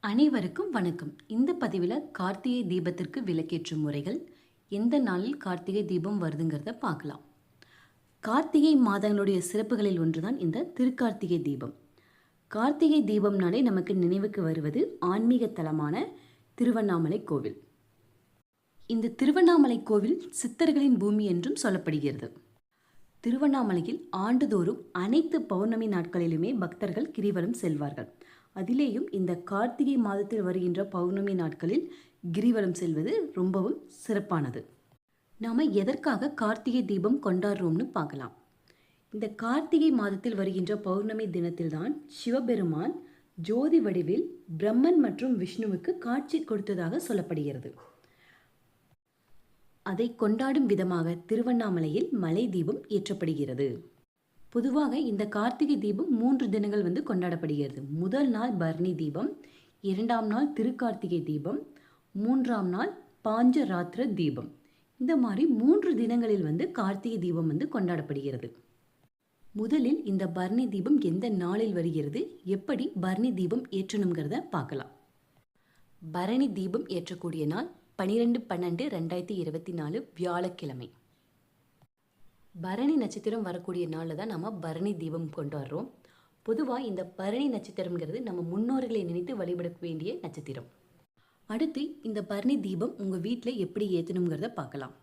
அனைவருக்கும் வணக்கம். இந்த பதிவில் கார்த்திகை தீபத்திற்கு விளக்கேற்றும் முறைகள், எந்த நாளில் கார்த்திகை தீபம் வருதுங்கிறத பார்க்கலாம். கார்த்திகை மாதங்களுடைய சிறப்புகளில் ஒன்றுதான் இந்த திருக்கார்த்திகை தீபம். கார்த்திகை தீபம்னாலே நமக்கு நினைவுக்கு வருவது ஆன்மீக தலமான திருவண்ணாமலை கோவில். இந்த திருவண்ணாமலை கோவில் சித்தர்களின் பூமி என்றும் சொல்லப்படுகிறது. திருவண்ணாமலையில் ஆண்டுதோறும் அனைத்து பௌர்ணமி நாட்களிலுமே பக்தர்கள் கிரிவலம் செல்வார்கள். அதிலேயும் இந்த கார்த்திகை மாதத்தில் வருகின்ற பௌர்ணமி நாட்களில் கிரிவலம் செல்வது ரொம்பவும் சிறப்பானது. நாம் எதற்காக கார்த்திகை தீபம் கொண்டாடுறோம்னு பார்க்கலாம். இந்த கார்த்திகை மாதத்தில் வருகின்ற பௌர்ணமி தினத்தில்தான் சிவபெருமான் ஜோதி வடிவில் பிரம்மன் மற்றும் விஷ்ணுவுக்கு காட்சி கொடுத்ததாக சொல்லப்படுகிறது. அதை கொண்டாடும் விதமாக திருவண்ணாமலையில் மலை தீபம் ஏற்றப்படுகிறது. பொதுவாக இந்த கார்த்திகை தீபம் 3 தினங்கள் கொண்டாடப்படுகிறது. முதல் நாள் பரணி தீபம், 2ஆம் நாள் திருக்கார்த்திகை தீபம், 3ஆம் நாள் பாஞ்சராத்திர தீபம். இந்த மாதிரி 3 தினங்களில் கார்த்திகை தீபம் கொண்டாடப்படுகிறது. முதலில் இந்த பரணி தீபம் எந்த நாளில் வருகிறது, எப்படி பரணி தீபம் ஏற்றணுங்கிறத பார்க்கலாம். பரணி தீபம் ஏற்றக்கூடிய நாள் 12/12/2024 வியாழக்கிழமை. பரணி நட்சத்திரம் வரக்கூடிய நாளில் தான் நம்ம பரணி தீபம் கொண்டாடுறோம். பொதுவாக இந்த பரணி நட்சத்திரம்ங்கிறது நம்ம முன்னோர்களை நினைத்து வழிபட வேண்டிய நட்சத்திரம். அடுத்து இந்த பரணி தீபம் உங்கள் வீட்டில் எப்படி ஏற்றணுங்கிறத பார்க்கலாம்.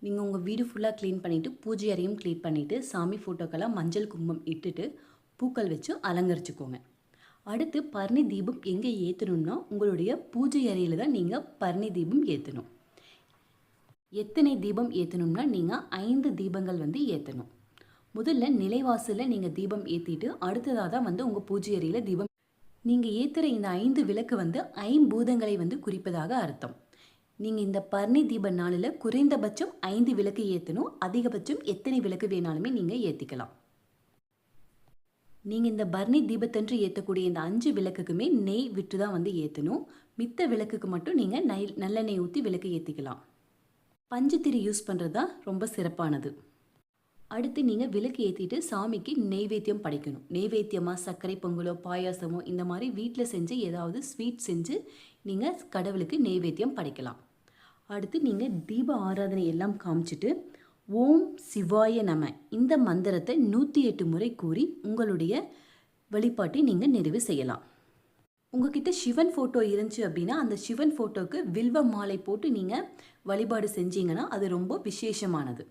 நீங்கள் உங்கள் வீடு ஃபுல்லாக க்ளீன் பண்ணிவிட்டு, பூஜை அறையும் க்ளீன் பண்ணிவிட்டு, சாமி ஃபோட்டோக்கெல்லாம் மஞ்சள் குங்குமம் இட்டுட்டு பூக்கள் வச்சு அலங்கரிச்சுக்கோங்க. அடுத்து பரணி தீபம் எங்கே ஏற்றணும்னா உங்களுடைய பூஜை அறையில் தான் நீங்கள் பரணி தீபம் ஏற்றணும். எத்தனை தீபம் ஏற்றணும்னா நீங்கள் 5 தீபங்கள் ஏற்றணும். முதல்ல நிலைவாசலில் நீங்கள் தீபம் ஏற்றிட்டு அடுத்ததாக தான் உங்கள் பூஜை அறையில் தீபம். நீங்கள் ஏற்றுற இந்த 5 விளக்கு ஐம்பூதங்களை குறிப்பதாக அர்த்தம். நீங்கள் இந்த பரணி தீப நாளில் குறைந்தபட்சம் 5 விளக்கு ஏற்றணும். அதிகபட்சம் எத்தனை விளக்கு வேணாலுமே நீங்கள் ஏற்றிக்கலாம். நீங்கள் இந்த பரணி தீபத்தன்று ஏற்றக்கூடிய இந்த 5 விளக்குக்குமே நெய் விட்டு தான் ஏற்றணும். மித்த விளக்குக்கு மட்டும் நீங்கள் நல்லெண்ணெய் ஊற்றி விளக்கு ஏற்றிக்கலாம். பஞ்சுத்திரி யூஸ் பண்ணுறது தான் ரொம்ப சிறப்பானது. அடுத்து நீங்கள் விளக்கு ஏற்றிட்டு சாமிக்கு நெய்வேத்தியம் படைக்கணும். நெய்வேத்தியமாக சர்க்கரை பொங்கலோ பாயாசமோ இந்த மாதிரி வீட்டில் செஞ்சு ஏதாவது ஸ்வீட் செஞ்சு நீங்கள் கடவுளுக்கு நெய்வேத்தியம் படைக்கலாம். அடுத்து நீங்கள் தீப ஆராதனை எல்லாம் காமிச்சிட்டு ஓம் சிவாய நம இந்த மந்திரத்தை 108 முறை கூறி உங்களுடைய வழிபாட்டை நீங்கள் நிறைவு செய்யலாம். உங்ககிட்ட சிவன் ஃபோட்டோ இருந்துச்சு அப்படின்னா அந்த சிவன் ஃபோட்டோவுக்கு வில்வ மாலை போட்டு நீங்கள் வழிபாடு செஞ்சீங்கன்னா அது ரொம்ப விசேஷமானது.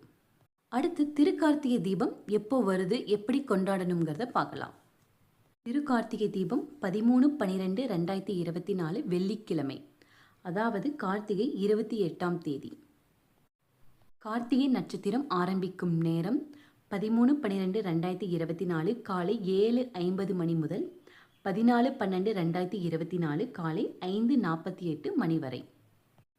அடுத்து திருக்கார்த்திகை தீபம் எப்போ வருது, எப்படி கொண்டாடணுங்கிறத பார்க்கலாம். திருக்கார்த்திகை தீபம் 13/12/2024 வெள்ளிக்கிழமை, அதாவது கார்த்திகை 28ஆம் தேதி. கார்த்திகை நட்சத்திரம் ஆரம்பிக்கும் நேரம் 13/12/2024 காலை 7:50 மணி முதல் 14/12/2024 காலை 5:48 மணி வரை.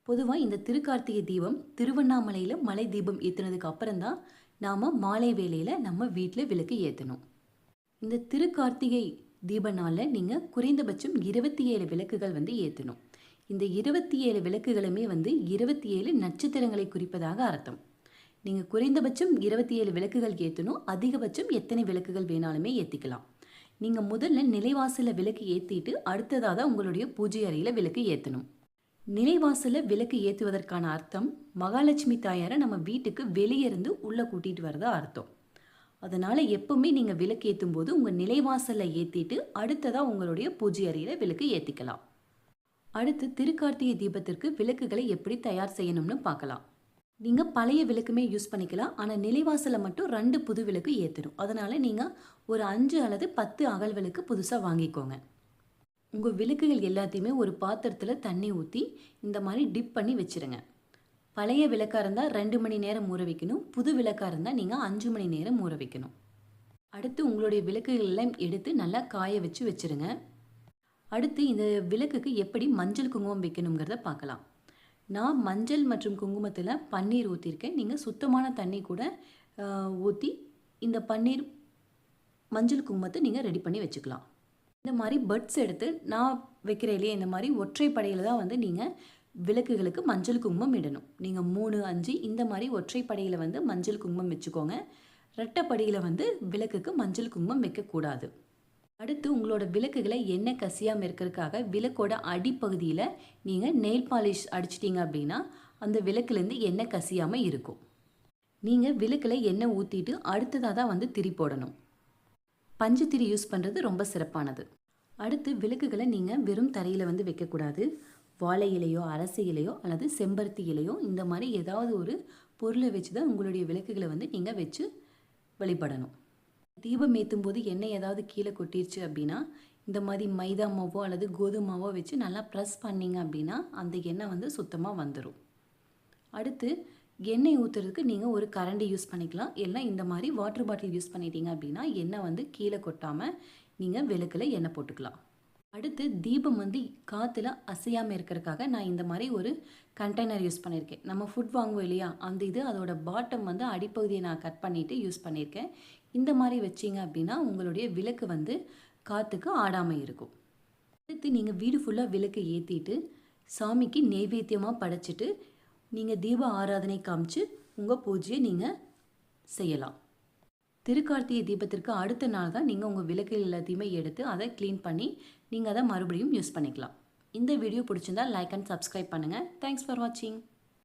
பொதுவாக இந்த திருக்கார்த்திகை தீபம் திருவண்ணாமலையில் மலை தீபம் ஏற்றுனதுக்கு அப்புறம்தான் நாம் மாலை வேளையில் நம்ம வீட்டில் விளக்கு ஏற்றணும். இந்த திருக்கார்த்திகை தீப நாளில் நீங்கள் குறைந்தபட்சம் 27 விளக்குகள் ஏற்றணும். இந்த 27 விளக்குகளுமே 27 நட்சத்திரங்களை குறிப்பதாக அர்த்தம். நீங்கள் குறைந்தபட்சம் 27 விளக்குகள் ஏற்றணும். அதிகபட்சம் எத்தனை விளக்குகள் வேணாலுமே ஏற்றிக்கலாம். நீங்கள் முதல்ல நிலைவாசலில் விளக்கு ஏற்றிட்டு அடுத்ததாக தான் உங்களுடைய பூஜை அறையில் விளக்கு ஏற்றணும். நிலைவாசலில் விளக்கு ஏற்றுவதற்கான அர்த்தம் மகாலட்சுமி தாயாரை நம்ம வீட்டுக்கு வெளியே இருந்து உள்ளே கூட்டிகிட்டு வரதா அர்த்தம். அதனால் எப்பவுமே நீங்கள் விளக்கு ஏற்றும் போது உங்கள் நிலைவாசலில் ஏற்றிட்டு அடுத்ததாக உங்களுடைய பூஜை அறையில் விளக்கு ஏற்றிக்கலாம். அடுத்து திருக்கார்த்திகை தீபத்திற்கு விளக்குகளை எப்படி தயார் செய்யணும்னு பார்க்கலாம். நீங்கள் பழைய விளக்குமே யூஸ் பண்ணிக்கலாம். ஆனால் நிலைவாசலில் மட்டும் 2 புது விளக்கு ஏற்றணும். அதனால் நீங்கள் ஒரு 5 அல்லது 10 அகல் விளக்கு புதுசாக வாங்கிக்கோங்க. உங்கள் விளக்குகள் எல்லாத்தையுமே ஒரு பாத்திரத்தில் தண்ணி ஊற்றி இந்த மாதிரி டிப் பண்ணி வச்சுருங்க. பழைய விளக்காக இருந்தால் 2 மணி நேரம் ஊற வைக்கணும். புது விளக்காக இருந்தால் நீங்கள் 5 மணி நேரம் ஊற வைக்கணும். அடுத்து உங்களுடைய விளக்குகள் எல்லாம் எடுத்து நல்லா காய வச்சு வச்சுருங்க. அடுத்து இந்த விளக்குக்கு எப்படி மஞ்சள் குங்குமம் வைக்கணுங்கிறத பார்க்கலாம். நான் மஞ்சள் மற்றும் குங்குமத்தில் பன்னீர் ஊற்றிருக்கேன். நீங்கள் சுத்தமான தண்ணி கூட ஊற்றி இந்த பன்னீர் மஞ்சள் குங்குமத்தை நீங்கள் ரெடி பண்ணி வச்சுக்கலாம். இந்த மாதிரி பட்ஸ் எடுத்து நான் வைக்கிற இல்லையே இந்த மாதிரி ஒற்றைப்படையில் தான் நீங்கள் விளக்குகளுக்கு மஞ்சள் குங்குமம் இடணும். நீங்கள் 3, 5 இந்த மாதிரி ஒற்றைப்படையில் மஞ்சள் குங்குமம் வச்சுக்கோங்க. ரெட்டைப்படியில் விளக்குக்கு மஞ்சள் குங்குமம் வைக்கக்கூடாது. அடுத்து உங்களோட விளக்குகளை எண்ணெய் கசியாமல் இருக்கிறதுக்காக விளக்கோட அடிப்பகுதியில் நீங்கள் நெயில் பாலிஷ் அடிச்சிட்டிங்க அப்படின்னா அந்த விளக்குலேருந்து எண்ணெய் கசியாமல் இருக்கும். நீங்கள் விளக்கில் எண்ணெய் ஊற்றிட்டு அடுத்ததாக தான் வந்து திரி போடணும். பஞ்சு திரி யூஸ் பண்ணுறது ரொம்ப சிறப்பானது. அடுத்து விளக்குகளை நீங்கள் வெறும் தரையில் வந்து வைக்கக்கூடாது. வாழை இலையோ அரசு இலையோ அல்லது செம்பருத்தி இலையோ இந்த மாதிரி ஏதாவது ஒரு பொருளை வச்சு தான் உங்களுடைய விளக்குகளை வந்து நீங்கள் வச்சு வழிபடணும். தீபம் ஏற்றும் போது எண்ணெய் ஏதாவது கீழே கொட்டிருச்சு அப்படின்னா இந்த மாதிரி மைதா மாவோ அல்லது கோதுமை மாவோ வச்சு நல்லா ப்ரெஸ் பண்ணிங்க அப்படின்னா அந்த எண்ணெய் வந்து சுத்தமாக வந்துடும். அடுத்து எண்ணெய் ஊற்றுறதுக்கு நீங்கள் ஒரு கரண்டி யூஸ் பண்ணிக்கலாம். இல்லை இந்த மாதிரி வாட்டர் பாட்டில் யூஸ் பண்ணிட்டீங்க அப்படின்னா எண்ணெய் வந்து கீழே கொட்டாமல் நீங்கள் விளக்கில் எண்ணெய் போட்டுக்கலாம். அடுத்து தீபம் வந்து காற்றுல அசையாமல் இருக்கிறதுக்காக நான் இந்த மாதிரி ஒரு கண்டெய்னர் யூஸ் பண்ணியிருக்கேன். நம்ம ஃபுட் வாங்குவோம் இல்லையா, அந்த அதோட பாட்டம் வந்து அடிப்பகுதியை நான் கட் பண்ணிவிட்டு யூஸ் பண்ணியிருக்கேன். இந்த மாதிரி வச்சிங்க அப்படின்னா உங்களுடைய விளக்கு வந்து காற்றுக்கு ஆடாமல் இருக்கும். அடுத்து நீங்கள் வீடு ஃபுல்லாக விளக்கு ஏற்றிட்டு சாமிக்கு நெய்வேத்தியமாக படைச்சிட்டு நீங்கள் தீப ஆராதனை காமிச்சு உங்கள் பூஜையை நீங்கள் செய்யலாம். திருக்கார்த்திகை தீபத்திற்கு அடுத்த நாள் தான் நீங்கள் உங்கள் விளக்குகள் எல்லாத்தையுமே எடுத்து அதை க்ளீன் பண்ணி நீங்கள் அதை மறுபடியும் யூஸ் பண்ணிக்கலாம். இந்த வீடியோ பிடிச்சிருந்தால் லைக் அண்ட் சப்ஸ்கிரைப் பண்ணுங்கள். தேங்க்ஸ் ஃபார் வாட்சிங்.